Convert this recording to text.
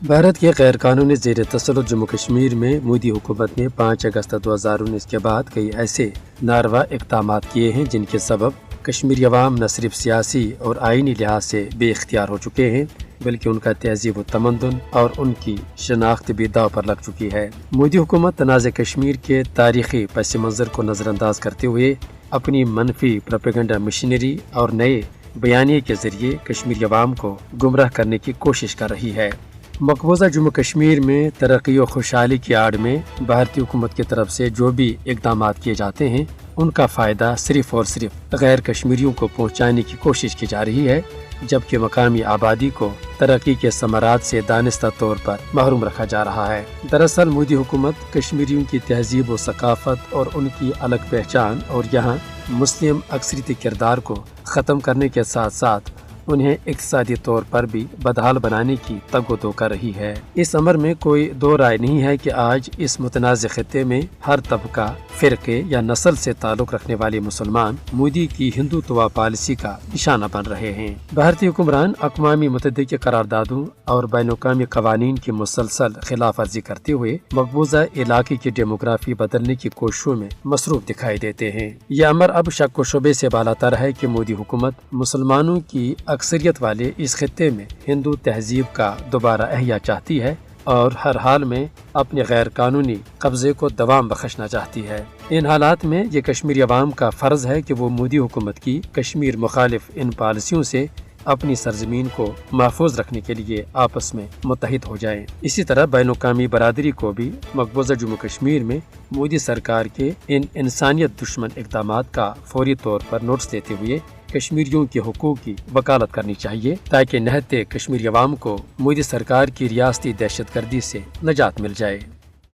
भारत के गैर कानूनी ज़ेर तसल्लुत जम्मू कश्मीर में मोदी हुकूमत ने 5 अगस्त 2019 के बाद कई ऐसे नारवा इक़दाम किए हैं जिनके सबब कश्मीरी अवाम न सिर्फ सियासी और आईनी लिहाज से बेख्तियार हो चुके हैं बल्कि उनका तहजीब व तमद्दुन और उनकी शनाख्त भी दाव पर लग चुकी है। मोदी हुकूमत तनाज़ कश्मीर के तारीखी पस मंज़र को नज़रअंदाज करते हुए अपनी मनफी प्रोपेगेंडा मशीनरी और नए बयानिए के जरिए कश्मीरी अवाम को गुमराह करने की कोशिश कर रही है। मकबूजा जम्मू कश्मीर में तरक्की और खुशहाली की आड़ में भारतीय हुकूमत की तरफ से जो भी इकदाम किए जाते हैं उनका फ़ायदा सिर्फ और सिर्फ गैर कश्मीरियों को पहुंचाने की कोशिश की जा रही है, जबकि मकामी आबादी को तरक्की के समरात से दानिस्ता तौर पर महरूम रखा जा रहा है। दरअसल मोदी हुकूमत कश्मीरियों की तहजीब व सकाफत और उनकी अलग पहचान और यहाँ मुस्लिम अक्सरियती किरदार को ख़त्म करने के साथ साथ उन्हें इक़्तिसादी तौर पर भी बदहाल बनाने की तगोदो कर रही है। इस अमर में कोई दो राय नहीं है कि आज इस मुतनाज़ खित्ते में हर तबका, फ़िरके या नस्ल से ताल्लुक़ रखने वाले मुसलमान मोदी की हिंदुत्व पॉलिसी का निशाना बन रहे हैं। भारतीय हुक्मरान अक़वामी मुत्तहिदा के करारदादों और बैनुल-अक़वामी क़वानीन की मुसलसल खिलाफ वर्जी करते हुए मकबूजा इलाके की डेमोग्राफी बदलने की कोशिशों में मसरूफ़ दिखाई देते हैं। यह अमर अब शक व शुबे से बालातर है कि मोदी हुकूमत मुसलमानों की अक्सरियत वाले इस खित्ते में हिंदू तहजीब का दोबारा अहिया चाहती है और हर हाल में अपने गैर कानूनी कब्जे को दवाम बख्शना चाहती है। इन हालात में ये कश्मीरी अवाम का फर्ज है कि वो मोदी हुकूमत की कश्मीर मुखालिफ इन पॉलिसियों से अपनी सरजमीन को महफूज रखने के लिए आपस में मुत्तहिद हो जाएं। इसी तरह बैनुल-अक़वामी बरादरी को भी मकबूजा जम्मू कश्मीर में मोदी सरकार के इन इंसानियत दुश्मन इक़दाम का फौरी तौर पर नोटिस देते हुए कश्मीरियों के हुकूक की वकालत करनी चाहिए ताकि निहत्ते कश्मीरी अवाम को मोदी सरकार की रियासती दहशतगर्दी से निजात मिल जाए।